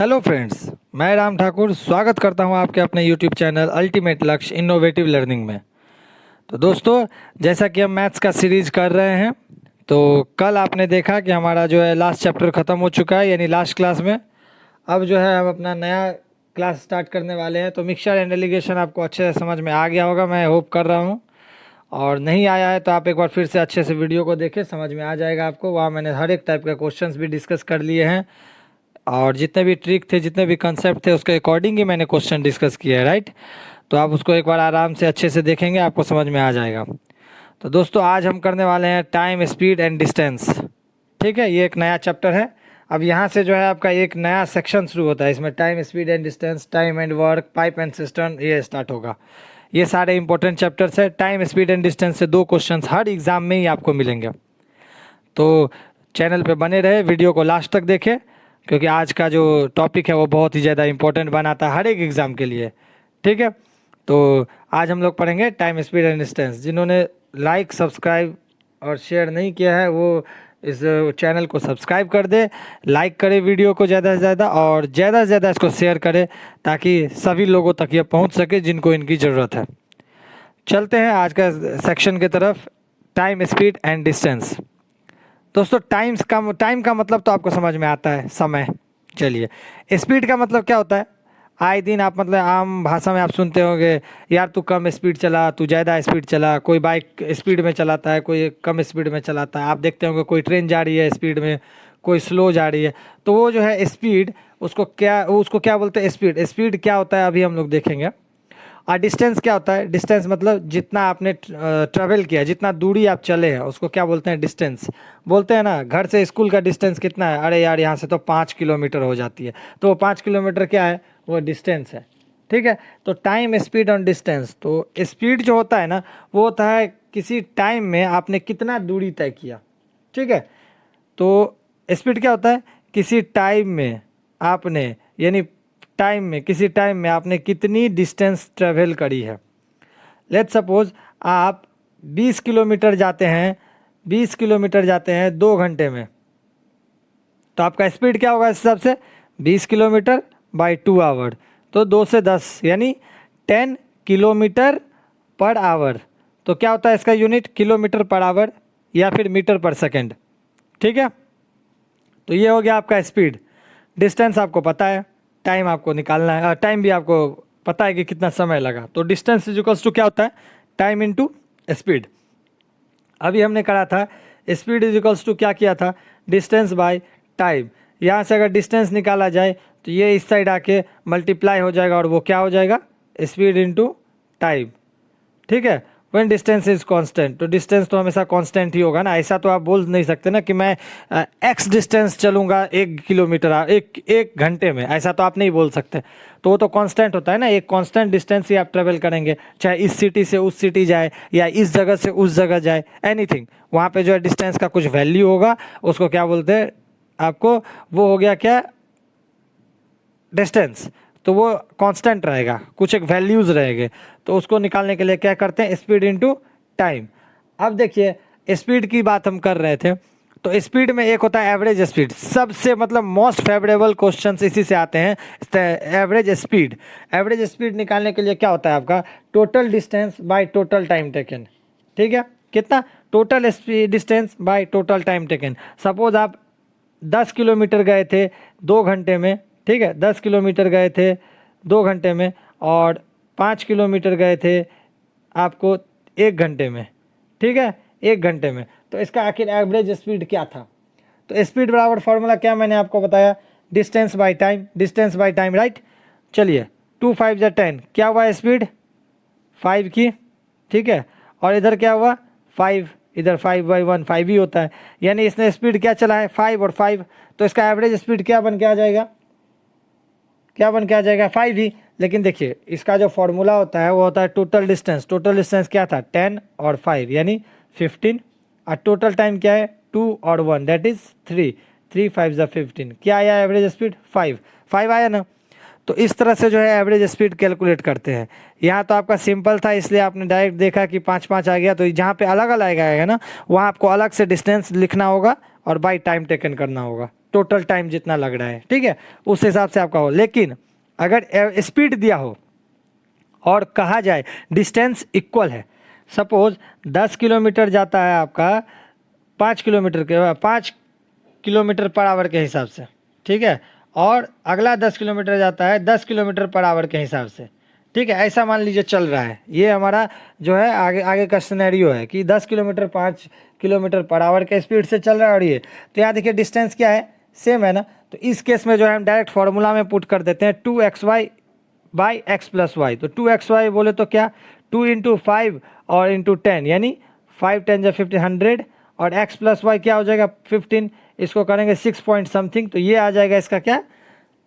Hello friends, मैं राम ठाकुर स्वागत करता हूं आपके अपने यूट्यूब चैनल अल्टीमेट लक्ष्य इनोवेटिव लर्निंग में। तो दोस्तों, जैसा कि हम मैथ्स का सीरीज कर रहे हैं, तो कल आपने देखा कि हमारा जो है लास्ट चैप्टर ख़त्म हो चुका है, यानी लास्ट क्लास में। अब जो है हम अपना नया क्लास स्टार्ट करने वाले हैं। तो मिक्सचर एंड एलिगेशन आपको अच्छे से समझ में आ गया होगा, मैं होप कर रहा हूँ। और नहीं आया है तो आप एक बार फिर से अच्छे से वीडियो को देखें, समझ में आ जाएगा आपको। वहाँ मैंने हर एक टाइप के क्वेश्चंस भी डिस्कस कर लिए हैं, और जितने भी ट्रिक थे, जितने भी कंसेप्ट थे, उसके अकॉर्डिंग ही मैंने क्वेश्चन डिस्कस किया है, राइट। तो आप उसको एक बार आराम से अच्छे से देखेंगे, आपको समझ में आ जाएगा। तो दोस्तों, आज हम करने वाले हैं टाइम, स्पीड एंड डिस्टेंस। ठीक है, ये एक नया चैप्टर है। अब यहाँ से जो है आपका एक नया सेक्शन शुरू होता है। इसमें time, speed and distance, time and work, pipe and system, ये स्टार्ट होगा। ये सारे इंपॉर्टेंट चैप्टर्स है। टाइम, स्पीड एंड डिस्टेंस से 2 क्वेश्चंस हर एग्जाम में ही आपको मिलेंगे। तो चैनल पे बने रहे, वीडियो को लास्ट तक देखें, क्योंकि आज का जो टॉपिक है वो बहुत ही ज़्यादा इंपॉर्टेंट बनाता है हर एक एग्ज़ाम के लिए। ठीक है, तो आज हम लोग पढ़ेंगे टाइम, स्पीड एंड डिस्टेंस। जिन्होंने लाइक, सब्सक्राइब और शेयर नहीं किया है, वो इस चैनल को सब्सक्राइब कर दे, लाइक करे वीडियो को ज़्यादा से ज़्यादा, और ज़्यादा से ज़्यादा इसको शेयर करे, ताकि सभी लोगों तक ये पहुंच सके जिनको इनकी ज़रूरत है। चलते हैं आज का सेक्शन की तरफ, टाइम, स्पीड एंड डिस्टेंस। दोस्तों, टाइम का मतलब तो आपको समझ में आता है, समय। चलिए, स्पीड का मतलब क्या होता है? आए दिन आप मतलब आम भाषा में आप सुनते होंगे, यार तू कम स्पीड चला, तू ज़्यादा स्पीड चला। कोई बाइक स्पीड में चलाता है, कोई कम स्पीड में चलाता है। आप देखते होंगे कोई ट्रेन जा रही है स्पीड में, कोई स्लो जा रही है। तो वो जो है स्पीड, उसको क्या बोलते हैं? स्पीड। स्पीड क्या होता है अभी हम लोग देखेंगे। और डिस्टेंस क्या होता है? डिस्टेंस मतलब जितना आपने ट्रेवल किया, जितना दूरी आप चले हैं, उसको क्या बोलते हैं? डिस्टेंस। बोलते हैं ना, घर से स्कूल का डिस्टेंस कितना है? अरे यार, यहाँ से तो 5 किलोमीटर हो जाती है। तो वो 5 किलोमीटर क्या है? वो डिस्टेंस है। ठीक है, तो टाइम, स्पीड और डिस्टेंस। तो स्पीड जो होता है ना, वो होता है किसी टाइम में आपने कितना दूरी तय किया। ठीक है, तो स्पीड क्या होता है? किसी टाइम में आपने, यानी किसी टाइम में आपने कितनी डिस्टेंस ट्रेवल करी है। लेट्स सपोज आप 20 किलोमीटर जाते हैं, 20 किलोमीटर जाते हैं 2 घंटे में, तो आपका स्पीड क्या होगा इस हिसाब से? 20 किलोमीटर बाई 2 आवर, तो 2 से 10 यानी 10 किलोमीटर पर आवर। तो क्या होता है इसका यूनिट? किलोमीटर पर आवर या फिर मीटर पर सेकेंड। ठीक है, तो ये हो गया आपका स्पीड। डिस्टेंस आपको पता है, टाइम आपको निकालना है, टाइम भी आपको पता है कि कितना समय लगा। तो डिस्टेंस इज इक्वल्स टू क्या होता है? Time into speed. अभी हमने करा था स्पीड इज इक्वल्स टू क्या किया था? Distance by time. यहाँ से अगर डिस्टेंस निकाला जाए तो ये इस साइड आके मल्टीप्लाई हो जाएगा, और वो क्या हो जाएगा? Speed into time. ठीक है, व्हेन डिस्टेंस इज कांस्टेंट। तो डिस्टेंस तो हमेशा कांस्टेंट ही होगा ना। ऐसा तो आप बोल नहीं सकते ना कि मैं एक्स डिस्टेंस चलूँगा 1 किलोमीटर एक घंटे में, ऐसा तो आप नहीं बोल सकते। तो वो तो कांस्टेंट होता है ना, एक कांस्टेंट डिस्टेंस ही आप ट्रेवल करेंगे, चाहे इस सिटी से उस सिटी जाए या इस जगह से उस जगह जाए, एनीथिंग। वहाँ पे जो है डिस्टेंस का कुछ वैल्यू होगा, उसको क्या बोलते हैं आपको? वो हो गया क्या? डिस्टेंस। तो वो कांस्टेंट रहेगा, कुछ एक वैल्यूज़ रहेंगे। तो उसको निकालने के लिए क्या करते हैं? Speed into time. अब देखिए, स्पीड की बात हम कर रहे थे, तो स्पीड में एक होता है एवरेज स्पीड। सबसे मतलब मोस्ट फेवरेबल क्वेश्चंस इसी से आते हैं, एवरेज स्पीड। एवरेज स्पीड निकालने के लिए क्या होता है आपका? Total distance by total time taken. ठीक है, कितना? Total distance by total time taken. Suppose आप 10 किलोमीटर गए थे 2 घंटे में, ठीक है, 10 किलोमीटर गए थे 2 घंटे में, और 5 किलोमीटर गए थे आपको 1 घंटे में। ठीक है, 1 घंटे में। तो इसका आखिर एवरेज स्पीड क्या था? तो स्पीड बराबर फॉर्मूला क्या मैंने आपको बताया? Distance by time, distance by time, right. चलिए, 2 5 जा 10, क्या हुआ स्पीड? 5 की। ठीक है, और इधर क्या हुआ? 5, इधर 5/1 5 ही होता है, यानी इसने स्पीड क्या चला है? 5 और 5। तो इसका एवरेज स्पीड क्या बन के आ जाएगा? क्या बन के आ जाएगा? 5 ही। लेकिन देखिए, इसका जो फॉर्मूला होता है वो होता है टोटल डिस्टेंस। टोटल डिस्टेंस क्या था? 10 और 5 यानी 15। और टोटल टाइम क्या है? 2 और 1 दैट इज 3। 3 5 जा 15। क्या आया एवरेज स्पीड? 5 आया ना। तो इस तरह से जो है एवरेज स्पीड कैलकुलेट करते हैं। यहाँ तो आपका सिंपल था, इसलिए आपने डायरेक्ट देखा कि 5 आ गया। तो जहाँ पे अलग अलग आएगा ना, वहाँ आपको अलग से डिस्टेंस लिखना होगा और बाई टाइम टेकन करना होगा। टोटल टाइम जितना लग रहा है, ठीक है, उस हिसाब से आपका हो। लेकिन अगर स्पीड दिया हो और कहा जाए डिस्टेंस इक्वल है, सपोज 10 किलोमीटर जाता है आपका 5 किलोमीटर पर आवर के हिसाब से, ठीक है, और अगला 10 किलोमीटर जाता है 10 किलोमीटर पर आवर के हिसाब से, ठीक है, ऐसा मान लीजिए चल रहा है। ये हमारा जो है आगे आगे का सिनेरियो है कि 10 किलोमीटर 5 किलोमीटर पर आवर के स्पीड से चल रहा है। और ये तो यहाँ देखिए डिस्टेंस क्या है, सेम है ना। तो इस केस में जो है हम डायरेक्ट फार्मूला में पुट कर देते हैं 2xy by x plus Y. तो 2xy बोले तो क्या, 2 इंटू 5 और इंटू 10, यानी 5 10 या 50 100, और x प्लस वाई क्या हो जाएगा 15, इसको करेंगे 6 पॉइंट समथिंग, तो ये आ जाएगा इसका क्या,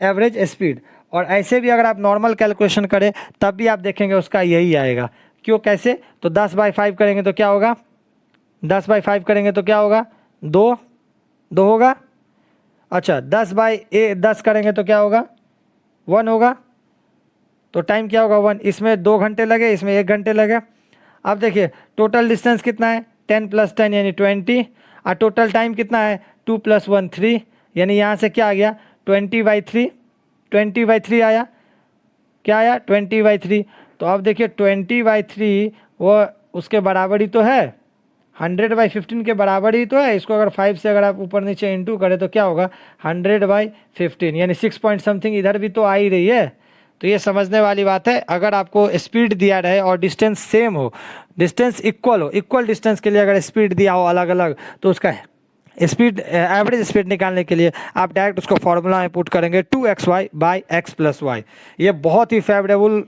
एवरेज स्पीड। और ऐसे भी अगर आप नॉर्मल कैलकुलेशन करें तब भी आप देखेंगे उसका यही आएगा। क्यों, कैसे, तो 10/5 करेंगे तो क्या होगा, 10/5 करेंगे तो क्या होगा, 2 होगा। अच्छा 10/10 करेंगे तो क्या होगा, 1 होगा। तो टाइम क्या होगा 1, इसमें 2 घंटे लगे, इसमें 1 घंटे लगे। अब देखिए टोटल डिस्टेंस कितना है, 10 + 10 यानी 20, और टोटल टाइम कितना है 2 + 1 3, यानी यहाँ से क्या आ गया 20/3 आया, क्या आया 20/3। तो अब देखिए 20/3 वो उसके बराबर ही तो है, 100/15 के बराबर ही तो है। इसको अगर 5 से अगर आप ऊपर नीचे इंटू करें तो क्या होगा 100/15, यानी 6 पॉइंट समथिंग इधर भी तो आ ही रही है। तो ये समझने वाली बात है। अगर आपको स्पीड दिया रहे और डिस्टेंस सेम हो, डिस्टेंस इक्वल हो, इक्वल डिस्टेंस के लिए अगर स्पीड दिया हो अलग अलग, तो उसका स्पीड एवरेज स्पीड निकालने के लिए आप डायरेक्ट उसको फॉर्मूला में पुट करेंगे 2xy by x plus Y. ये बहुत ही फेवरेबल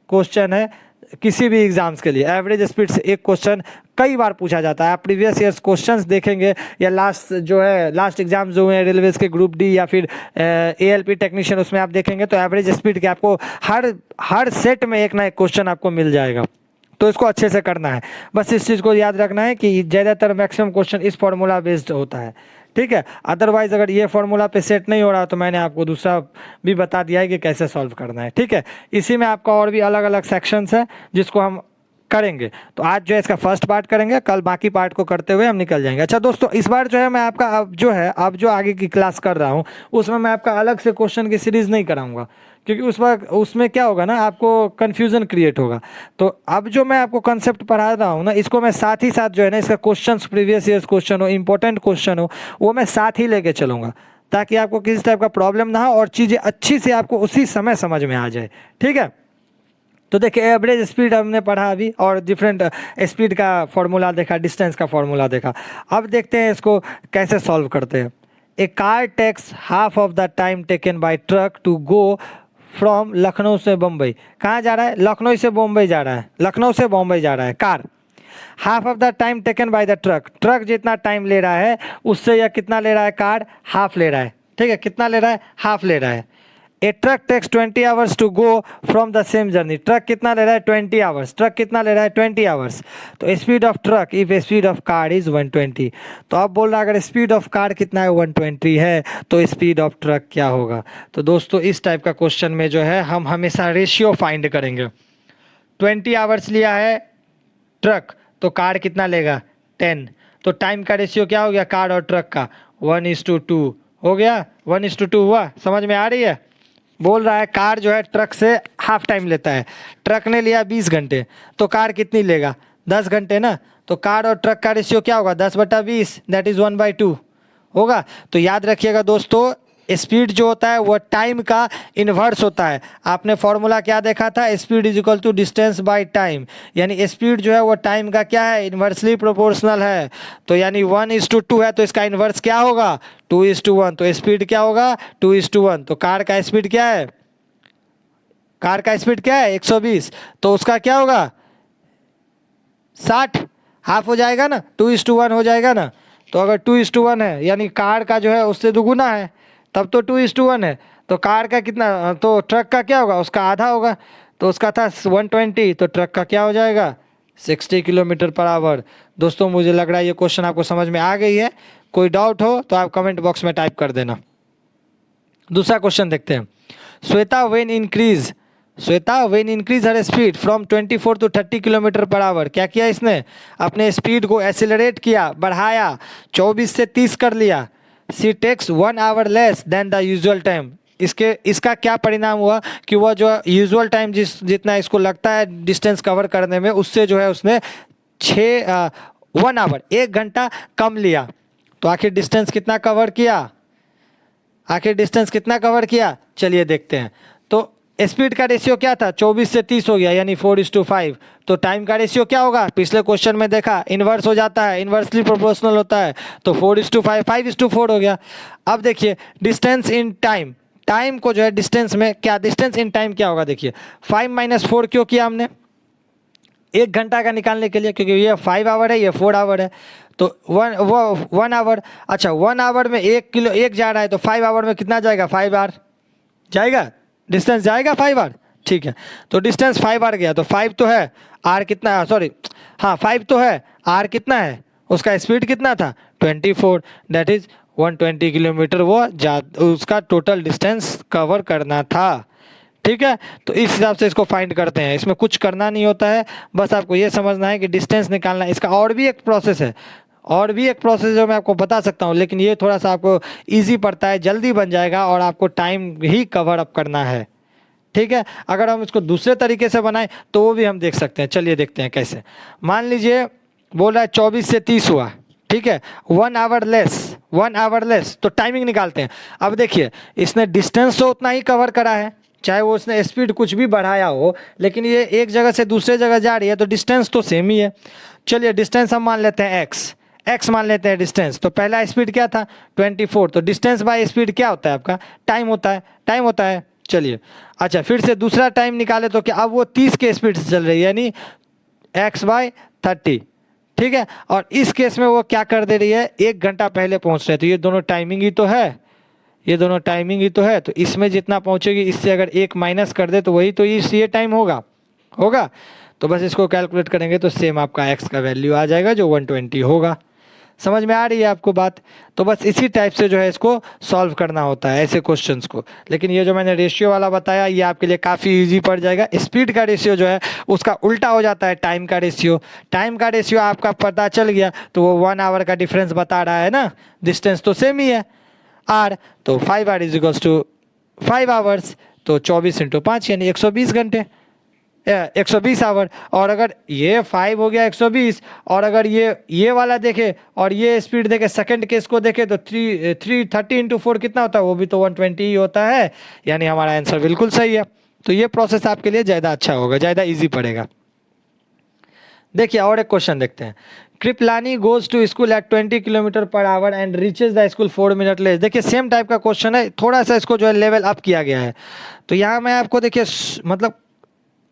क्वेश्चन है किसी भी एग्जाम्स के लिए। एवरेज स्पीड से एक क्वेश्चन कई बार पूछा जाता है। आप प्रीवियस ईयर्स क्वेश्चंस देखेंगे या लास्ट एग्जाम जो हुए हैं रेलवेज के ग्रुप डी या फिर ALP टेक्नीशियन, उसमें आप देखेंगे तो एवरेज स्पीड के आपको हर सेट में एक ना एक क्वेश्चन आपको मिल जाएगा। तो इसको अच्छे से करना है, बस इस चीज़ को याद रखना है कि ज़्यादातर मैक्सिमम क्वेश्चन इस फॉर्मूला बेस्ड होता है, ठीक है। अदरवाइज अगर ये फॉर्मूला पे सेट नहीं हो रहा तो मैंने आपको दूसरा भी बता दिया है कि कैसे सॉल्व करना है, ठीक है। इसी में आपका और भी अलग अलग सेक्शंस है जिसको हम करेंगे। तो आज जो है इसका फर्स्ट पार्ट करेंगे, कल बाकी पार्ट को करते हुए हम निकल जाएंगे। अच्छा दोस्तों, इस बार जो है मैं आपका अब जो आगे की क्लास कर रहा हूँ उसमें मैं आपका अलग से क्वेश्चन की सीरीज़ नहीं कराऊंगा, क्योंकि उसमें क्या होगा ना, आपको कन्फ्यूज़न क्रिएट होगा। तो अब जो मैं आपको कंसेप्ट पढ़ा रहा हूँ ना, इसको मैं साथ ही साथ जो है ना, इसका क्वेश्चंस प्रीवियस ईयर्स क्वेश्चन हो, इंपॉर्टेंट क्वेश्चन हो, वो मैं साथ ही लेके चलूँगा, ताकि आपको किसी टाइप का प्रॉब्लम ना हो और चीज़ें अच्छी से आपको उसी समय समझ में आ जाए, ठीक है। तो देखिए एवरेज स्पीड हमने पढ़ा अभी, और डिफरेंट स्पीड का फॉर्मूला देखा, डिस्टेंस का फॉर्मूला देखा। अब देखते हैं इसको कैसे सॉल्व करते हैं। A car takes half of the time taken by truck to go from Lucknow से बम्बई। कहाँ जा रहा है, लखनऊ से बम्बई जा रहा है, लखनऊ से बम्बई जा रहा है car. Half of the time taken by the truck जितना टाइम ले रहा है उससे यह कितना ले रहा है, कार हाफ ले रहा है, ठीक है। कितना ले रहा है, हाफ ले रहा है। A truck takes 20 hours to go from the same journey. Truck कितना ले रहा है 20 आवर्स, ट्रक कितना ले रहा है 20 आवर्स। तो speed of truck if speed of car is 120। तो अब बोल रहा है अगर स्पीड ऑफ कार कितना है 120 है तो स्पीड ऑफ ट्रक क्या होगा। तो दोस्तों इस टाइप का क्वेश्चन में जो है हम हमेशा रेशियो फाइंड करेंगे। 20 आवर्स लिया है ट्रक, तो कार कितना लेगा 10। तो टाइम का रेशियो क्या हो गया कार और ट्रक का 1:2 हो गया, 1:2 हुआ। समझ में आ रही है। बोल रहा है कार जो है ट्रक से हाफ टाइम लेता है, ट्रक ने लिया 20 घंटे, तो कार कितनी लेगा 10 घंटे ना। तो कार और ट्रक का रेशियो क्या होगा 10/20, दैट इज 1/2 होगा। तो याद रखिएगा दोस्तों, स्पीड जो होता है वो टाइम का इन्वर्स होता है। आपने फॉर्मूला क्या देखा था, speed is equal to distance by time, यानी स्पीड जो है वो टाइम का क्या है, इन्वर्सली प्रोपोर्शनल है। तो यानी 1:2 है, तो इसका इन्वर्स क्या होगा 2:1। तो स्पीड क्या होगा 2:1। तो कार का स्पीड क्या है, कार का स्पीड क्या है 120, तो उसका क्या होगा 60, हाफ हो जाएगा ना, 2:1 हो जाएगा ना। तो अगर 2:1 है यानी कार का जो है उससे दुगुना है, तब तो 2:1 है। तो कार का कितना, तो ट्रक का क्या होगा उसका आधा होगा। तो उसका था 120, तो ट्रक का क्या हो जाएगा 60 किलोमीटर पर आवर। दोस्तों मुझे लग रहा है ये क्वेश्चन आपको समझ में आ गई है। कोई डाउट हो तो आप कमेंट बॉक्स में टाइप कर देना। दूसरा क्वेश्चन देखते हैं। Shweta when increase her speed from 24 to 30 kilometre per hour. क्या किया इसने, अपने स्पीड को एसिलरेट किया, बढ़ाया, 24 से 30 कर लिया। She takes 1 hour less than the usual time. इसका क्या परिणाम हुआ कि वह जो यूजुअल टाइम जितना इसको लगता है डिस्टेंस कवर करने में, उससे जो है उसने 1 आवर 1 घंटा कम लिया। तो आखिर डिस्टेंस कितना कवर किया? चलिए देखते हैं। तो स्पीड का रेशियो क्या था? 24 से 30 हो गया, यानी 4:5। तो टाइम का रेशियो क्या होगा? पिछले क्वेश्चन में देखा, इन्वर्स हो जाता है, इन्वर्सली प्रोपोर्शनल होता है। तो 4:5 5:4 हो गया। अब देखिए डिस्टेंस इन टाइम, टाइम को जो है डिस्टेंस में क्या, डिस्टेंस इन टाइम क्या होगा? देखिए 5 - 4 क्यों किया हमने? 1 घंटा का निकालने के लिए, क्योंकि ये 5 आवर है, ये 4 आवर है। तो 1 आवर, अच्छा 1 आवर में 1 किलो 1 जा रहा है, तो 5 आवर में कितना जाएगा? 5 आवर जाएगा, डिस्टेंस जाएगा 5 आवर। ठीक है, तो डिस्टेंस 5 आवर गया, तो 5 तो है, आर कितना, सॉरी हाँ 5 तो है, आर कितना है, उसका स्पीड कितना था? 24, दैट इज 120 किलोमीटर वो उसका टोटल डिस्टेंस कवर करना था। ठीक है, तो इस हिसाब से इसको फाइंड करते हैं। इसमें कुछ करना नहीं होता है, बस आपको ये समझना है कि डिस्टेंस निकालना है। इसका और भी एक प्रोसेस है, जो मैं आपको बता सकता हूँ, लेकिन ये थोड़ा सा आपको इजी पड़ता है, जल्दी बन जाएगा और आपको टाइम ही कवर अप करना है। ठीक है, अगर हम इसको दूसरे तरीके से बनाएं तो वो भी हम देख सकते हैं। चलिए देखते हैं कैसे। मान लीजिए बोल रहा है 24 से 30 हुआ, ठीक है, 1 आवर लेस, तो टाइमिंग निकालते हैं। अब देखिए इसने डिस्टेंस तो उतना ही कवर करा है, चाहे वो उसने स्पीड कुछ भी बढ़ाया हो, लेकिन ये एक जगह से दूसरे जगह जा रही है, तो डिस्टेंस तो सेम ही है। चलिए डिस्टेंस हम मान लेते हैं एक्स मान लेते हैं डिस्टेंस। तो पहला स्पीड क्या था? 24। तो डिस्टेंस बाय स्पीड क्या होता है आपका? टाइम होता है। चलिए अच्छा, फिर से दूसरा टाइम निकाले तो क्या, अब वो 30 के स्पीड से चल रही है, यानी x/30। ठीक है, और इस केस में वो क्या कर दे रही है? 1 घंटा पहले पहुंच रहे। तो ये दोनों टाइमिंग ही तो है, तो इसमें जितना पहुंचेगी इससे अगर 1 माइनस कर दे तो वही तो ये टाइम होगा। तो बस इसको कैलकुलेट करेंगे तो सेम आपका x का वैल्यू आ जाएगा जो 120 होगा। समझ में आ रही है आपको बात? तो बस इसी टाइप से जो है इसको सॉल्व करना होता है ऐसे क्वेश्चंस को। लेकिन ये जो मैंने रेशियो वाला बताया, ये आपके लिए काफ़ी इजी पड़ जाएगा। स्पीड का रेशियो जो है उसका उल्टा हो जाता है टाइम का रेशियो आपका पता चल गया, तो वो 1 आवर का डिफरेंस बता रहा है ना, डिस्टेंस तो सेम ही है आर, तो 5 R is equals to 5 hours. तो 24 × 5 यानी 120 घंटे, 120 आवर। और अगर ये 5 हो गया 120, और अगर ये वाला देखे और ये स्पीड देखे, सेकंड केस को देखे, तो 330 × 4 कितना होता है? वो भी तो 120 ही होता है, यानी हमारा आंसर बिल्कुल सही है। तो ये प्रोसेस आपके लिए ज़्यादा अच्छा होगा, ज़्यादा ईजी पड़ेगा। देखिए और एक क्वेश्चन देखते हैं। Kripalani goes to school at 20 kilometre पर hour and reaches the school 4 minute less. देखिए सेम टाइप का क्वेश्चन है, थोड़ा सा इसको जो है लेवल अप किया गया है। तो यहाँ मैं आपको देखिए मतलब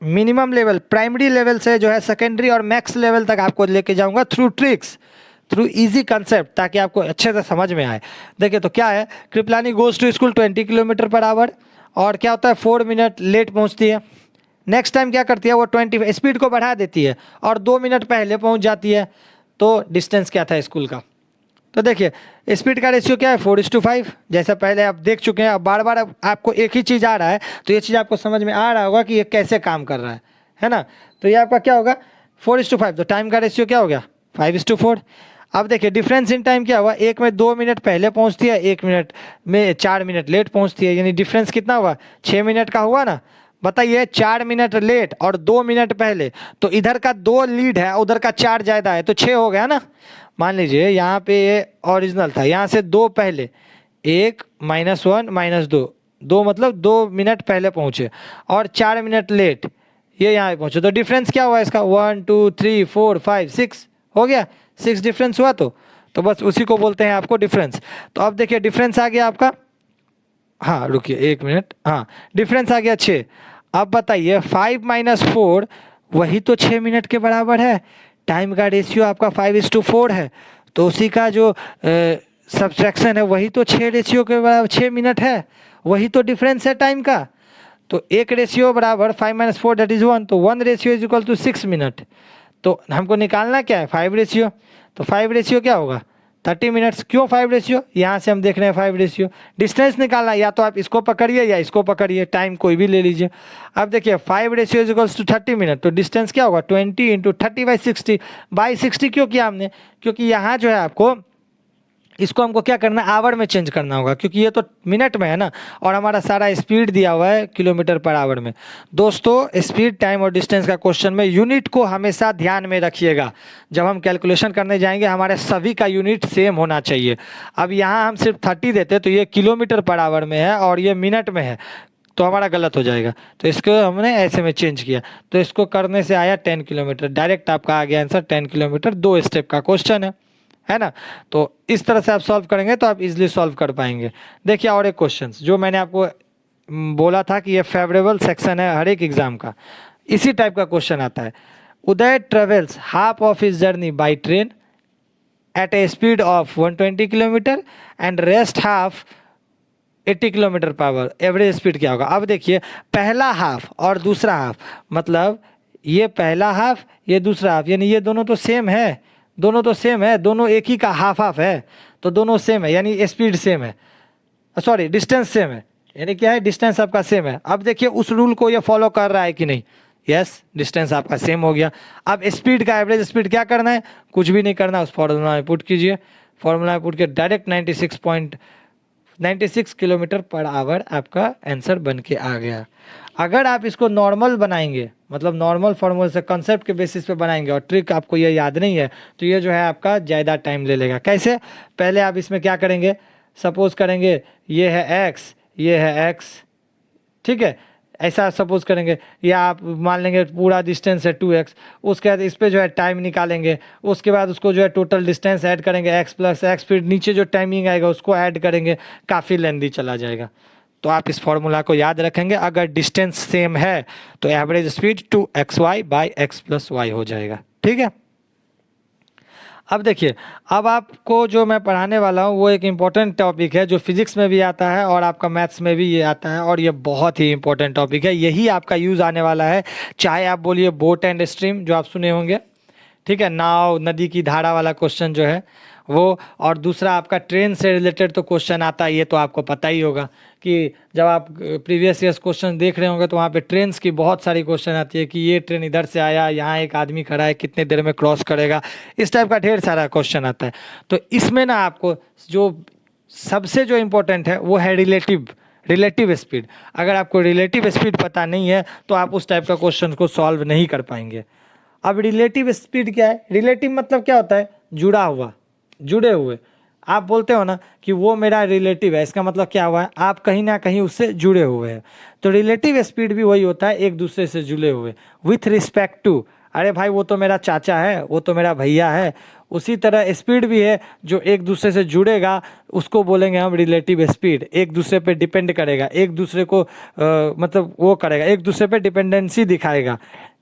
मिनिमम लेवल, प्राइमरी लेवल से जो है सेकेंडरी और मैक्स लेवल तक आपको लेके जाऊंगा through tricks, through easy concept, ताकि आपको अच्छे से समझ में आए। देखिए तो क्या है, Kripalani goes to school 20 kilometre पर आवर, और क्या होता है 4 मिनट लेट पहुंचती है। नेक्स्ट टाइम क्या करती है, वो 20 स्पीड को बढ़ा देती है और 2 मिनट पहले पहुंच जाती है। तो डिस्टेंस क्या था स्कूल का? तो देखिए स्पीड का रेशियो क्या है? 4:5, जैसा पहले आप देख चुके हैं। अब बार बार आपको एक ही चीज़ आ रहा है, तो ये चीज़ आपको समझ में आ रहा होगा कि ये कैसे काम कर रहा है ना? तो ये आपका क्या होगा? 4:5। तो टाइम का रेशियो क्या हो गया? 5:4। अब देखिए डिफरेंस इन टाइम क्या हुआ? एक में 2 मिनट पहले पहुंचती है, 1 मिनट में 4 मिनट लेट पहुंचती है, यानी डिफरेंस कितना हुआ? 6 मिनट का हुआ ना। बताइए 4 मिनट लेट और 2 मिनट पहले, तो इधर का 2 लीड है, उधर का 4 ज़्यादा है, तो 6 हो गया ना। मान लीजिए यहाँ पे ये ओरिजिनल था, यहाँ से 2 पहले, 1 -1 -2, 2 मतलब 2 मिनट पहले पहुँचे, और 4 मिनट लेट ये यहाँ पे पहुँचे। तो डिफरेंस क्या हुआ इसका? 1 2 3 4 5 6 हो गया, 6 डिफरेंस हुआ। तो बस उसी को बोलते हैं आपको डिफरेंस। तो अब देखिए डिफरेंस आ गया आपका, हाँ रुकिए 1 मिनट, हाँ डिफरेंस आ गया 6। अब बताइए 5 - 4 वही तो 6 मिनट के बराबर है। टाइम का रेशियो आपका 5:4 है, तो उसी का जो सब्सट्रैक्शन है वही तो 6 रेशियो के बराबर 6 मिनट है, वही तो डिफरेंस है टाइम का। तो एक रेशियो बराबर 5 - 4 दैट इज 1, तो 1 ratio is equal to 6 minute. तो हमको निकालना क्या है? 5 रेशियो। तो 5 रेशियो क्या होगा? 30 मिनट्स। क्यों 5 रेशियो? यहाँ से हम देख रहे हैं 5 रेशियो। डिस्टेंस निकालना, या तो आप इसको पकड़िए या इसको पकड़िए, टाइम कोई भी ले लीजिए। अब देखिए 5 ratio is equals to 30 minute, तो डिस्टेंस क्या होगा? 20 × 30 / 60 क्यों किया हमने? क्योंकि यहाँ जो है आपको इसको हमको क्या करना है, आवर में चेंज करना होगा, क्योंकि ये तो मिनट में है ना, और हमारा सारा स्पीड दिया हुआ है किलोमीटर पर आवर में। दोस्तों स्पीड, टाइम और डिस्टेंस का क्वेश्चन में यूनिट को हमेशा ध्यान में रखिएगा। जब हम कैलकुलेशन करने जाएंगे हमारे सभी का यूनिट सेम होना चाहिए। अब यहाँ हम सिर्फ 30 देते तो ये किलोमीटर पर आवर में है और ये मिनट में है, तो हमारा गलत हो जाएगा। तो इसको हमने ऐसे में चेंज किया, तो इसको करने से आया 10 किलोमीटर। डायरेक्ट आपका आ गया आंसर 10 किलोमीटर। 2 स्टेप का क्वेश्चन है ना। तो इस तरह से आप सॉल्व करेंगे तो आप इजीली सॉल्व कर पाएंगे। देखिए और एक क्वेश्चन जो मैंने आपको बोला था कि ये फेवरेबल सेक्शन है हर एक एग्जाम का, इसी टाइप का क्वेश्चन आता है। Uday travels half of his journey by train at a speed of 120 kilometre and rest half 80 kilometre पर आवर, एवरेज स्पीड क्या होगा। अब देखिए पहला हाफ और दूसरा हाफ, मतलब ये पहला हाफ ये दूसरा हाफ, यानी ये दोनों तो सेम है, दोनों तो सेम है, दोनों एक ही का हाफ हाफ है, तो दोनों सेम है, यानी स्पीड सेम है, सॉरी डिस्टेंस सेम है, यानी क्या है, डिस्टेंस आपका सेम है। अब देखिए उस रूल को ये फॉलो कर रहा है कि नहीं। यस, डिस्टेंस आपका सेम हो गया। अब स्पीड का एवरेज स्पीड क्या करना है, कुछ भी नहीं करना, उस फॉर्मूला में पुट कीजिए। फॉर्मूला में पुट के डायरेक्ट 96 किलोमीटर पर आवर आपका आंसर बन के आ गया। अगर आप इसको नॉर्मल बनाएंगे, मतलब नॉर्मल फॉर्मूले से कंसेप्ट के बेसिस पे बनाएंगे और ट्रिक आपको ये याद नहीं है, तो ये जो है आपका ज़्यादा टाइम ले लेगा। कैसे, पहले आप इसमें क्या करेंगे, सपोज करेंगे ये है एक्स, ये है एक्स, ठीक है, ऐसा सपोज करेंगे, या आप मान लेंगे पूरा डिस्टेंस है 2x, उसके बाद इस पर जो है टाइम निकालेंगे, उसके बाद उसको जो है टोटल डिस्टेंस ऐड करेंगे x प्लस एक्स, फिर नीचे जो टाइमिंग आएगा उसको ऐड करेंगे, काफ़ी लेंदी चला जाएगा। तो आप इस फॉर्मूला को याद रखेंगे, अगर डिस्टेंस सेम है तो average speed 2xy by x plus Y हो जाएगा। ठीक है, अब देखिए, अब आपको जो मैं पढ़ाने वाला हूँ वो एक इम्पॉर्टेंट टॉपिक है जो फिजिक्स में भी आता है और आपका मैथ्स में भी ये आता है, और ये बहुत ही इम्पोर्टेंट टॉपिक है। यही आपका यूज़ आने वाला है, चाहे आप बोलिए बोट एंड स्ट्रीम जो आप सुने होंगे, ठीक है, नाव नदी की धारा वाला क्वेश्चन जो है वो, और दूसरा आपका ट्रेन से रिलेटेड तो क्वेश्चन आता है, ये तो आपको पता ही होगा कि जब आप प्रीवियस ईयर्स क्वेश्चन देख रहे होंगे तो वहाँ पे ट्रेन्स की बहुत सारी क्वेश्चन आती है कि ये ट्रेन इधर से आया, यहाँ एक आदमी खड़ा है, कितने देर में क्रॉस करेगा, इस टाइप का ढेर सारा क्वेश्चन आता है। तो इसमें ना आपको जो सबसे जो इम्पोर्टेंट है वो है रिलेटिव स्पीड। अगर आपको रिलेटिव स्पीड पता नहीं है तो आप उस टाइप का क्वेश्चन को सॉल्व नहीं कर पाएंगे। अब रिलेटिव स्पीड क्या है, रिलेटिव मतलब क्या होता है, जुड़ा हुआ, जुड़े हुए। आप बोलते हो ना कि वो मेरा रिलेटिव है, इसका मतलब क्या हुआ है, आप कहीं ना कहीं उससे जुड़े हुए हैं। तो रिलेटिव स्पीड भी वही होता है, एक दूसरे से जुड़े हुए, विथ रिस्पेक्ट टू। अरे भाई वो तो मेरा चाचा है, वो तो मेरा भैया है, उसी तरह स्पीड भी है, जो एक दूसरे से जुड़ेगा उसको बोलेंगे हम रिलेटिव स्पीड। एक दूसरे पे डिपेंड करेगा, एक दूसरे को मतलब वो करेगा, एक दूसरे पे डिपेंडेंसी दिखाएगा,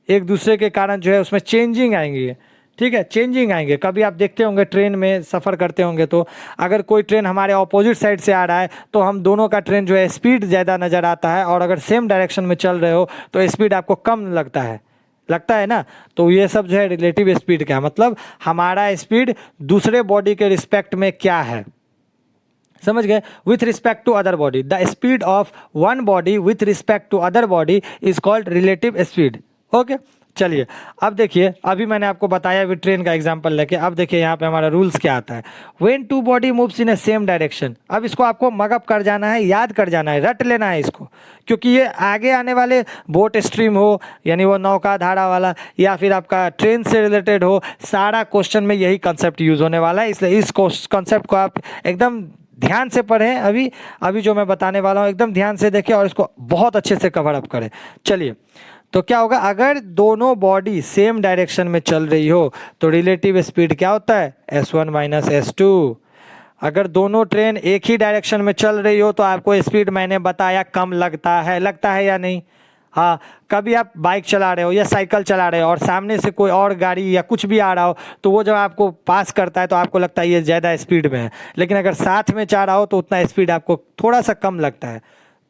एक दूसरे के कारण जो है उसमें चेंजिंग आएंगी। ठीक है, चेंजिंग आएंगे। कभी आप देखते होंगे ट्रेन में सफ़र करते होंगे तो अगर कोई ट्रेन हमारे ऑपोजिट साइड से आ रहा है तो हम दोनों का ट्रेन जो है स्पीड ज़्यादा नज़र आता है, और अगर सेम डायरेक्शन में चल रहे हो तो स्पीड आपको कम लगता है ना। तो ये सब जो है रिलेटिव स्पीड का मतलब हमारा स्पीड दूसरे बॉडी के रिस्पेक्ट में क्या है, समझ गए। With respect to other body, the speed of one body with respect to other body is called relative speed. Okay, चलिए अब देखिए, अभी मैंने आपको बताया अभी ट्रेन का एग्जांपल लेके, अब देखिए यहाँ पे हमारा रूल्स क्या आता है। When two body moves in a same direction, अब इसको आपको मगअप कर जाना है, याद कर जाना है, रट लेना है इसको, क्योंकि ये आगे आने वाले बोट स्ट्रीम हो, यानी वो नौका धारा वाला, या फिर आपका ट्रेन से रिलेटेड हो, सारा क्वेश्चन में यही कंसेप्ट यूज होने वाला है। इसलिए इस कंसेप्ट को आप एकदम ध्यान से पढ़ें, अभी जो मैं बताने वाला हूँ एकदम ध्यान से देखें और इसको बहुत अच्छे से कवर अप करें। चलिए, तो क्या होगा, अगर दोनों बॉडी सेम डायरेक्शन में चल रही हो तो रिलेटिव स्पीड क्या होता है, s1 माइनस s2। अगर दोनों ट्रेन एक ही डायरेक्शन में चल रही हो तो आपको स्पीड मैंने बताया कम लगता है या नहीं। हाँ, कभी आप बाइक चला रहे हो या साइकिल चला रहे हो और सामने से कोई और गाड़ी या कुछ भी आ रहा हो तो वो जब आपको पास करता है तो आपको लगता है ये ज़्यादा स्पीड में है, लेकिन अगर साथ में जा रहा हो तो उतना स्पीड आपको थोड़ा सा कम लगता है।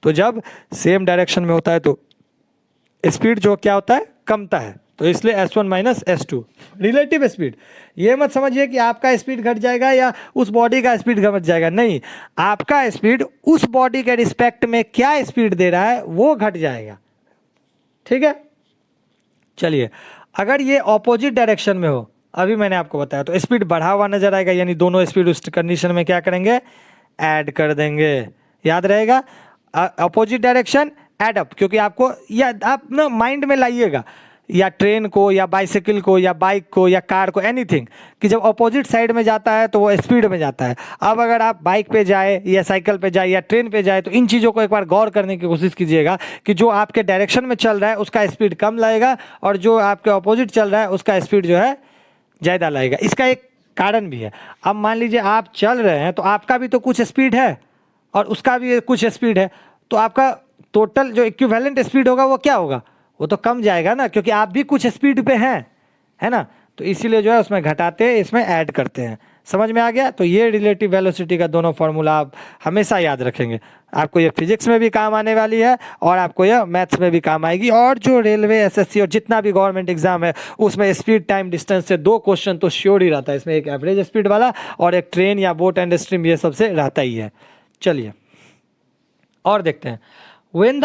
तो जब सेम डायरेक्शन में होता है तो स्पीड जो क्या होता है, कमता है। तो इसलिए s1 minus s2 relative speed. ये मत समझिए कि आपका स्पीड घट जाएगा या उस बॉडी का स्पीड घट जाएगा, नहीं, आपका स्पीड उस बॉडी के रिस्पेक्ट में क्या स्पीड दे रहा है वो घट जाएगा। ठीक है, चलिए, अगर ये ऑपोजिट डायरेक्शन में हो अभी मैंने आपको बताया। तो स्पीड बढ़ा हुआ नजर आएगा, यानी दोनों स्पीड उस कंडीशन में क्या करेंगे, ऐड कर देंगे। याद रहेगा, अपोजिट डायरेक्शन ऐड अप, क्योंकि आपको या आप ना माइंड में लाइएगा, या ट्रेन को या बाइसिकल को या बाइक को या कार को, एनीथिंग, कि जब अपोजिट साइड में जाता है तो वो स्पीड में जाता है। अब अगर आप बाइक पे जाए या साइकिल पे जाए या ट्रेन पे जाए तो इन चीज़ों को एक बार गौर करने की कोशिश कीजिएगा कि जो आपके डायरेक्शन में चल रहा है उसका स्पीड कम लगेगा और जो आपके अपोजिट चल रहा है उसका स्पीड जो है ज़्यादा लगेगा। इसका एक कारण भी है। अब मान लीजिए आप चल रहे हैं तो आपका भी तो कुछ स्पीड है और उसका भी कुछ स्पीड है, तो आपका टोटल जो इक्विवेलेंट स्पीड होगा वो क्या होगा, वो तो कम जाएगा ना, क्योंकि आप भी कुछ स्पीड पे हैं, है ना। तो इसीलिए जो है उसमें घटाते इसमें ऐड करते हैं। समझ में आ गया। तो ये रिलेटिव वेलोसिटी का दोनों फॉर्मूला आप हमेशा याद रखेंगे। आपको ये फिजिक्स में भी काम आने वाली है और आपको ये मैथ्स में भी काम आएगी। और जो रेलवे, एसएससी और जितना भी गवर्नमेंट एग्जाम है उसमें स्पीड टाइम डिस्टेंस से 2 क्वेश्चन तो श्योर ही रहता है। इसमें एक एवरेज स्पीड वाला और एक ट्रेन या बोट एंड स्ट्रीम, ये सबसे रहता ही है। चलिए और देखते हैं। when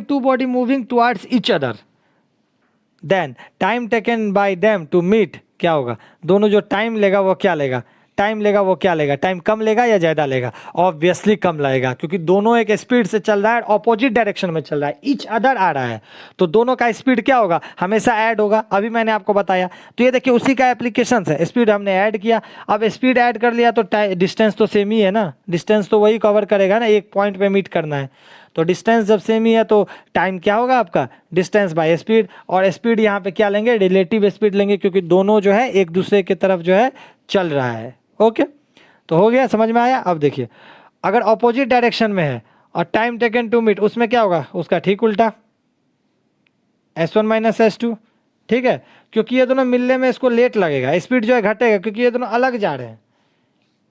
two body moving towards each other, then time taken by them to meet, क्या होगा, दोनों जो टाइम लेगा वो क्या लेगा, टाइम लेगा वो क्या लेगा, टाइम कम लेगा या ज़्यादा लेगा, ऑब्वियसली कम लगेगा, क्योंकि दोनों एक स्पीड से चल रहा है, ऑपोजिट डायरेक्शन में चल रहा है, ईच अदर आ रहा है, तो दोनों का स्पीड क्या होगा, हमेशा ऐड होगा। अभी मैंने आपको बताया। तो ये देखिए उसी का एप्लीकेशन है, स्पीड हमने ऐड किया। अब स्पीड ऐड कर लिया तो डिस्टेंस तो सेम ही है ना, डिस्टेंस तो वही कवर करेगा ना, एक पॉइंट पे मीट करना है। तो डिस्टेंस जब सेम ही है तो टाइम क्या होगा आपका, डिस्टेंस बाय स्पीड। और स्पीड यहाँ पे क्या लेंगे, रिलेटिव स्पीड लेंगे, क्योंकि दोनों जो है एक दूसरे की तरफ जो है चल रहा है। ओके, तो हो गया, समझ में आया। अब देखिए अगर ऑपोजिट डायरेक्शन में है और टाइम टेकन टू मीट, उसमें क्या होगा, उसका ठीक उल्टा, S1 माइनस S2, ठीक है, क्योंकि ये दोनों मिलने में इसको लेट लगेगा, स्पीड जो है घटेगा क्योंकि ये दोनों अलग जा रहे हैं,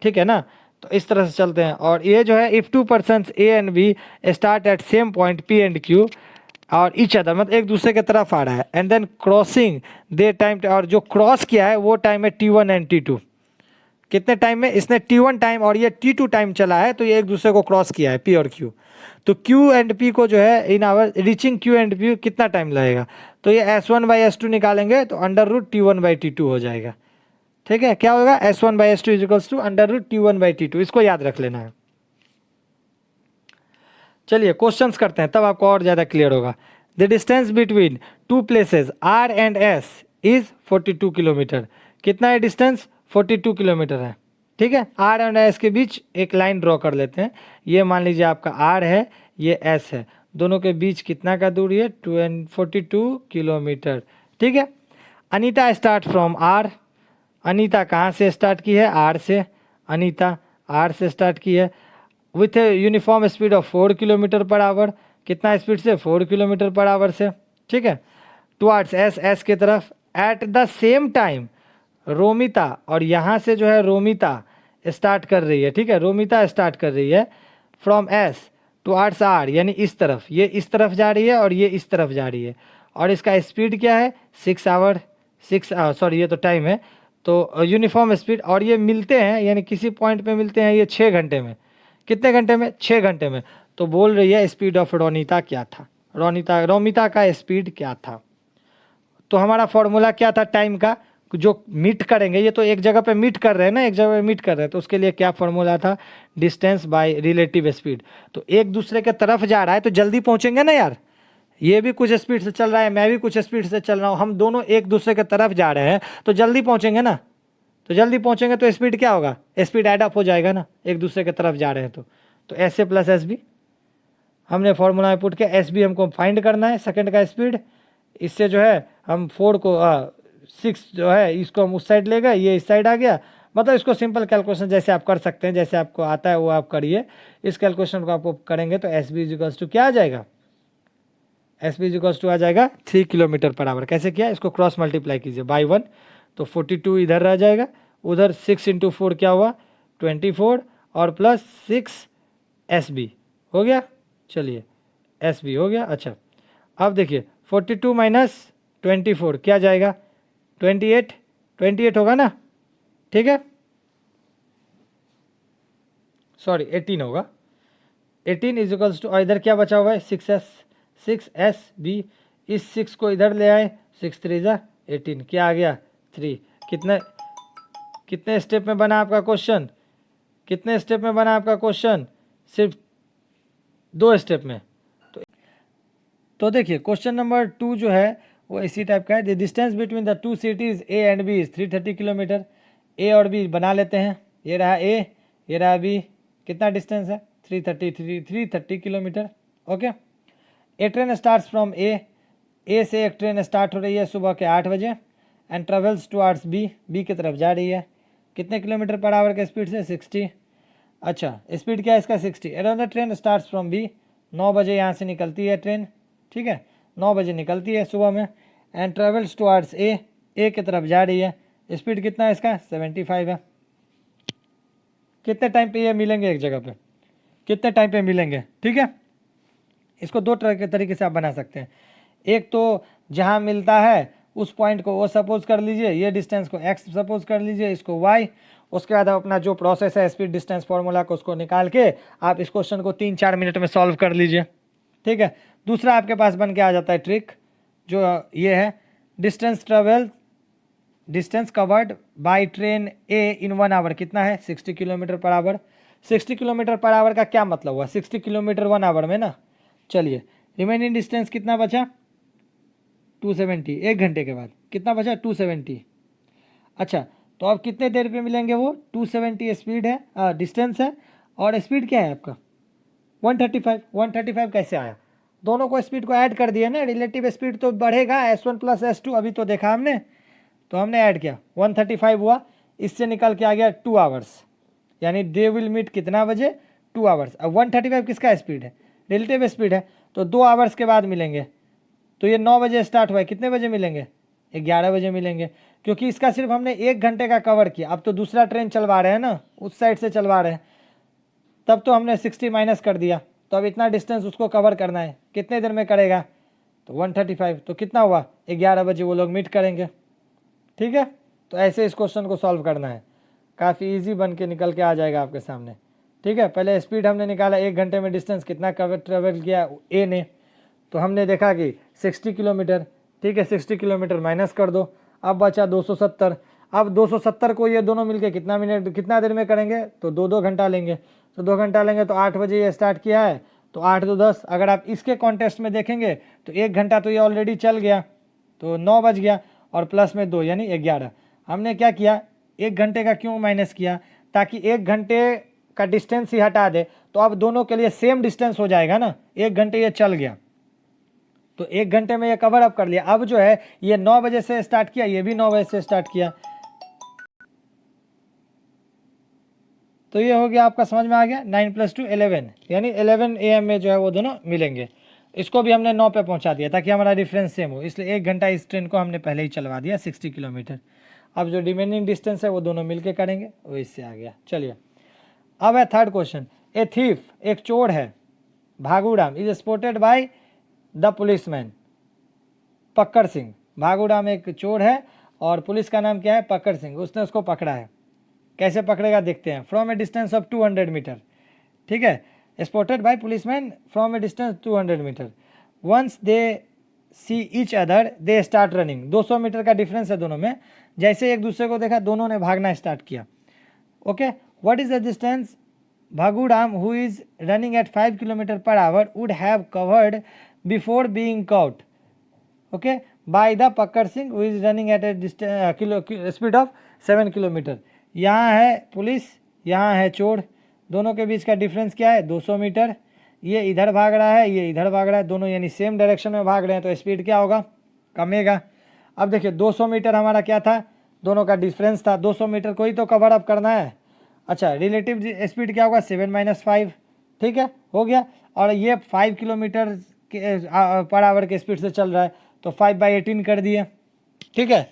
ठीक है ना। तो इस तरह से चलते हैं। और ये जो है if 2 persons A and B start at same point P and Q और ईच अदर, मतलब एक दूसरे की तरफ आ रहा है, and then crossing they time, और जो क्रॉस किया है वो टाइम है T1 एंड T2। कितने टाइम में, इसने T1 टाइम और ये T2 टाइम चला है, तो ये एक दूसरे को क्रॉस किया है P और Q। तो Q एंड P को जो है in hour reaching Q and P कितना टाइम लगेगा, तो ये S1 बाई S2 निकालेंगे तो under root T1 by T2 हो जाएगा। ठीक है, क्या होगा, S1 by S2 equals to under root T1 by T2, इसको याद रख लेना है। चलिए क्वेश्चंस करते हैं, तब आपको और ज़्यादा क्लियर होगा। The distance between two places R and S is 42 kilometre. कितना है डिस्टेंस, 42 किलोमीटर है। ठीक है, R एंड S के बीच एक लाइन ड्रॉ कर लेते हैं। ये मान लीजिए आपका R है, ये S है, दोनों के बीच कितना का दूरी है, 42 किलोमीटर। ठीक है, Anita start from R। Anita कहाँ से स्टार्ट की है, R से। अनीता R से स्टार्ट की है with a uniform speed of 4 kilometre per hour. कितना स्पीड से, 4 किलोमीटर पर आवर से। ठीक है, टुवार्ड्स S की तरफ। At the same time Romita, और यहाँ से जो है रोमिता स्टार्ट कर रही है। ठीक है, रोमिता स्टार्ट कर रही है फ्रॉम S टुवार्ड्स R, यानी इस तरफ, ये इस तरफ जा रही है और ये इस तरफ जा रही है, और इसका स्पीड क्या है, 6 आवर, सॉरी ये तो टाइम है, तो यूनिफॉर्म स्पीड। और ये मिलते हैं, यानी किसी पॉइंट पे मिलते हैं ये 6 घंटे में। कितने घंटे में, 6 घंटे में। तो बोल रही है स्पीड ऑफ रोमिता क्या था, रोमिता का स्पीड क्या था। तो हमारा फॉर्मूला क्या था टाइम का, जो मीट करेंगे, ये तो एक जगह पे मीट कर रहे हैं ना, एक जगह पे मीट कर रहे हैं, तो उसके लिए क्या फॉर्मूला था, डिस्टेंस बाय रिलेटिव स्पीड। तो एक दूसरे के तरफ जा रहा है तो जल्दी पहुंचेंगे ना यार, ये भी कुछ स्पीड से चल रहा है, मैं भी कुछ स्पीड से चल रहा हूँ, हम दोनों एक दूसरे के तरफ जा रहे हैं तो जल्दी पहुंचेंगे ना। तो जल्दी पहुंचेंगे तो स्पीड क्या होगा, स्पीड एड अप हो जाएगा ना, एक दूसरे की तरफ जा रहे हैं तो S A plus S B हमने फॉर्मूला में पुट किया। एस बी हमको फाइंड करना है, सेकंड का स्पीड। इससे जो है हम 4 को 6 जो है इसको हम उस साइड ले गए, ये इस साइड आ गया। मतलब इसको सिंपल कैलकुलेशन जैसे आप कर सकते हैं, जैसे आपको आता है वो आप करिए। इस कैलकुलेशन को आपको करेंगे तो एस बी इजिकल्स टू क्या आ जाएगा, एस बी इजिकल्स टू आ जाएगा 3 किलोमीटर पर आवर। कैसे किया, इसको क्रॉस मल्टीप्लाई कीजिए बाई 1, तो 42 इधर रह जाएगा, उधर 6 इंटू 4 क्या हुआ 24, और प्लस 6 एस बी हो गया। चलिए एस बी हो गया। अच्छा अब देखिए 42 माइनस 24 क्या जाएगा, 28 होगा ना। ठीक है, सॉरी 18 होगा। 18 इजिकल्स टू, इधर क्या बचा हुआ है 6s बी, इस 6 को इधर ले आए, 6 3 जा 18, क्या आ गया 3, कितने कितने स्टेप में बना आपका क्वेश्चन? कितने स्टेप में बना आपका क्वेश्चन? सिर्फ 2 स्टेप में। तो देखिए क्वेश्चन नंबर 2 जो है वो इसी टाइप का है। The distance between the 2 cities A and B is 330 kilometre. A और बी बना लेते हैं। ये रहा ए, ये रहा बी। कितना डिस्टेंस है? 330 kilometre. Okay. A train starts from A से एक ट्रेन स्टार्ट हो रही है सुबह के 8 बजे एंड ट्रेवल्स टुवार्ड्स बी की तरफ जा रही है। कितने किलोमीटर पर आवर के स्पीड से? 60। अच्छा, स्पीड क्या है इसका? 60। Around the train starts from B, 9 बजे यहाँ से निकलती है ट्रेन, ठीक है, 9 बजे निकलती है सुबह में एंड ट्रेवल्स टुवार्ड्स ए की तरफ जा रही है। स्पीड कितना है इसका? 75 है। कितने टाइम पे ये मिलेंगे एक जगह पे? कितने टाइम पे मिलेंगे? ठीक है, इसको 2 तरह के तरीके से आप बना सकते हैं। एक तो जहाँ मिलता है उस पॉइंट को वो सपोज कर लीजिए, ये डिस्टेंस को x सपोज कर लीजिए, इसको y। उसके बाद आप अपना जो प्रोसेस है स्पीड डिस्टेंस फॉर्मूला को उसको निकाल के आप इस क्वेश्चन को 3-4 मिनट में सॉल्व कर लीजिए, ठीक है। दूसरा आपके पास बन के आ जाता है ट्रिक, जो ये है distance covered by train A in 1 hour कितना है? 60 kilometre per hour. 60 kilometre per hour का क्या मतलब हुआ? 60 किलोमीटर 1 आवर में ना। चलिए, रिमेनिंग डिस्टेंस कितना बचा? 270। 1 घंटे के बाद कितना बचा? 270। अच्छा, तो अब कितने देर पे मिलेंगे वो? 270 स्पीड है, डिस्टेंस है, और स्पीड क्या है आपका? 135। 135 कैसे आया? दोनों को स्पीड को ऐड कर दिया ना, रिलेटिव स्पीड तो बढ़ेगा, S1 प्लस S2 अभी तो देखा हमने, तो हमने ऐड किया, 135 हुआ। इससे निकल के आ गया 2 आवर्स, यानी दे विल मीट कितना बजे? 2 आवर्स। अब 135 किसका स्पीड है? रिलेटिव स्पीड है, तो 2 आवर्स के बाद मिलेंगे। तो ये 9 बजे स्टार्ट हुआ है, कितने बजे मिलेंगे? 11 बजे मिलेंगे, क्योंकि इसका सिर्फ हमने 1 घंटे का कवर किया। अब तो दूसरा ट्रेन चलवा रहे हैं ना, उस साइड से चलवा रहे हैं, तब तो हमने 60 माइनस कर दिया, तो अब इतना डिस्टेंस उसको कवर करना है, कितने देर में करेगा? तो 135, तो कितना हुआ? 11 बजे वो लोग मीट करेंगे, ठीक है। तो ऐसे इस क्वेश्चन को सॉल्व करना है, काफ़ी इजी बन के निकल के आ जाएगा आपके सामने, ठीक है। पहले स्पीड हमने निकाला, 1 घंटे में डिस्टेंस कितना ट्रेवल किया ए ने, तो हमने देखा कि 60 किलोमीटर, ठीक है। 60 किलोमीटर माइनस कर दो, अब बचा 270। अब 270 को ये दोनों मिलके कितना देर में करेंगे? तो 2-2 घंटा लेंगे, तो 2 घंटा लेंगे, तो 8 बजे ये स्टार्ट किया है, तो 8 2 10। अगर आप इसके कॉन्टेस्ट में देखेंगे तो 1 घंटा तो ये ऑलरेडी चल गया, तो 9 बज गया, और प्लस में 2 यानी 11। हमने क्या किया? 1 घंटे का क्यों माइनस किया? ताकि 1 घंटे का डिस्टेंस ही हटा दे, तो अब दोनों के लिए सेम डिस्टेंस हो जाएगा ना। 1 घंटे ये चल गया, तो 1 घंटे में ये कवर अप कर लिया। अब जो है ये 9 बजे से स्टार्ट किया, ये भी 9 बजे से स्टार्ट किया, तो ये हो गया आपका, समझ में आ गया। 9 + 2 11, यानी 11 AM में जो है वो दोनों मिलेंगे। इसको भी हमने 9 पे पहुंचा दिया ताकि हमारा डिफरेंस सेम हो, इसलिए 1 घंटा इस ट्रेन को हमने पहले ही चलवा दिया 60 किलोमीटर। अब जो रिमेनिंग डिस्टेंस है वो दोनों मिलके करेंगे, वो इससे आ गया। चलिए, अब है थर्ड क्वेश्चन। ए थीफ, एक चोर है, Bhaguram, is spotted by the policeman Pakkar Singh. Bhaguram एक चोर है और पुलिस का नाम क्या है? पक्कर सिंह। उसने उसको पकड़ा है, कैसे पकड़ेगा देखते हैं। From a distance of 200 metre, ठीक है। Spotted by policeman from a distance 200 metre. Once they see each other they start running. 200 metre का डिफरेंस है दोनों में, जैसे एक दूसरे को देखा दोनों ने भागना स्टार्ट किया। Okay, what is the distance Bhaguram who is running at 5 kilometre पर hour would have covered before being caught, okay, by the Pakkar Singh who is running at a speed of 7 kilometre. यहाँ है पुलिस, यहाँ है चोर, दोनों के बीच का डिफरेंस क्या है? 200 मीटर। ये इधर भाग रहा है, ये इधर भाग रहा है, दोनों यानी सेम डायरेक्शन में भाग रहे हैं, तो स्पीड क्या होगा? कमेगा। अब देखिए 200 मीटर हमारा क्या था? दोनों का डिफरेंस था, 200 मीटर को ही तो कवर अप करना है। अच्छा, रिलेटिव स्पीड क्या होगा? 7 - 5, ठीक है, हो गया। और ये 5 किलोमीटर पर आवर के स्पीड से चल रहा है, तो 5/18 कर दिए, ठीक है,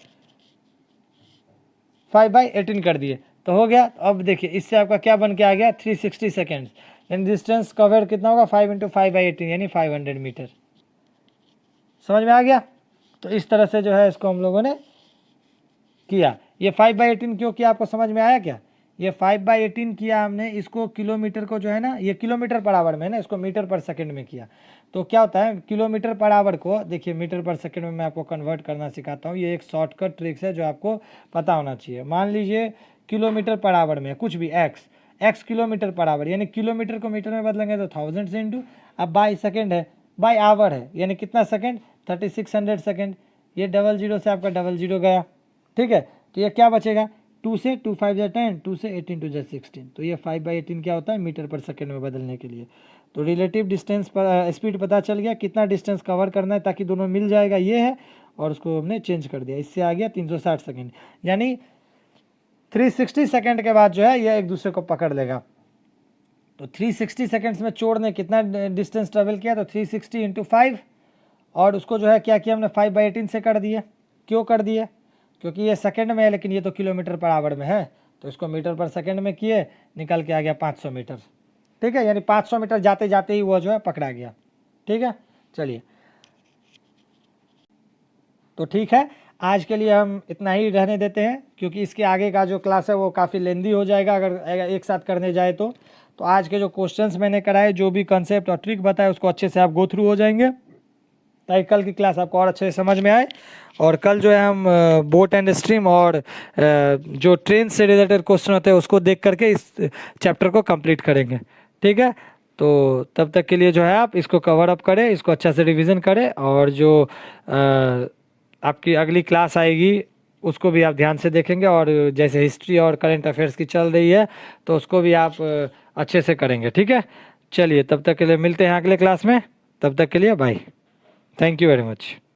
5/18 कर दिए, तो हो गया। अब देखिए इससे आपका क्या बन के आ गया? 360 सेकेंड्स, यानी डिस्टेंस कवर कितना होगा? 5 × 5/18 यानी 500 मीटर। समझ में आ गया? तो इस तरह से जो है इसको हम लोगों ने किया। ये 5/18 क्यों किया, आपको समझ में आया क्या? ये 5/18 किया हमने, इसको किलोमीटर को जो है ना, ये किलोमीटर पर आवर में है ना, इसको मीटर पर सेकंड में किया। तो क्या होता है किलोमीटर पर आवर को, देखिए मीटर पर सेकंड में मैं आपको कन्वर्ट करना सिखाता हूँ। ये एक शॉर्टकट ट्रिक्स है जो आपको पता होना चाहिए। मान लीजिए किलोमीटर पर आवर में कुछ भी एक्स किलोमीटर पर आवर, यानी किलोमीटर को मीटर में बदलेंगे तो 1000 से इंटू, अब बाई सेकेंड है, बाई आवर है, यानी कितना सेकेंड, 3600 सेकेंड। ये 00 से आपका 00 गया, ठीक है। तो ये क्या बचेगा, 2 से 2 5 या 10, 2 से 18 2 जा 16। तो ये 5/18 क्या होता है मीटर पर सेकेंड में बदलने के लिए। तो रिलेटिव डिस्टेंस पर स्पीड पता चल गया, कितना डिस्टेंस कवर करना है ताकि दोनों मिल जाएगा, ये है। और उसको हमने चेंज कर दिया, इससे आ गया 360 सेकेंड, यानी 360 सेकेंड के बाद जो है ये एक दूसरे को पकड़ लेगा। तो 360 सेकेंड्स में चोर ने कितना डिस्टेंस ट्रेवल किया, तो 360 इंटू 5, और उसको जो है क्या किया हमने 5/18 से कर दिए। क्यों कर दिए, क्योंकि ये सेकंड में है लेकिन ये तो किलोमीटर पर आवर में है, तो इसको मीटर पर सेकंड में किए, निकल के आ गया 500 मीटर, ठीक है। यानी 500 मीटर जाते जाते ही वो जो है पकड़ा गया, ठीक है। चलिए, तो ठीक है, आज के लिए हम इतना ही रहने देते हैं, क्योंकि इसके आगे का जो क्लास है वो काफ़ी लेंदी हो जाएगा अगर एक साथ करने जाए तो। आज के जो क्वेश्चंस मैंने कराए, जो भी कंसेप्ट और ट्रिक बताए, उसको अच्छे से आप गो थ्रू हो जाएंगे ताकि कल की क्लास आपको और अच्छे से समझ में आए। और कल जो है हम बोट एंड स्ट्रीम और जो ट्रेन से रिलेटेड क्वेश्चन होते हैं उसको देख करके इस चैप्टर को कंप्लीट करेंगे, ठीक है। तो तब तक के लिए जो है आप इसको कवर अप करें, इसको अच्छा से रिवीजन करें, और जो आपकी अगली क्लास आएगी उसको भी आप ध्यान से देखेंगे, और जैसे हिस्ट्री और करंट अफेयर्स की चल रही है तो उसको भी आप अच्छे से करेंगे, ठीक है। चलिए, तब तक के लिए मिलते हैं अगले क्लास में, तब तक के लिए bye, thank you very much.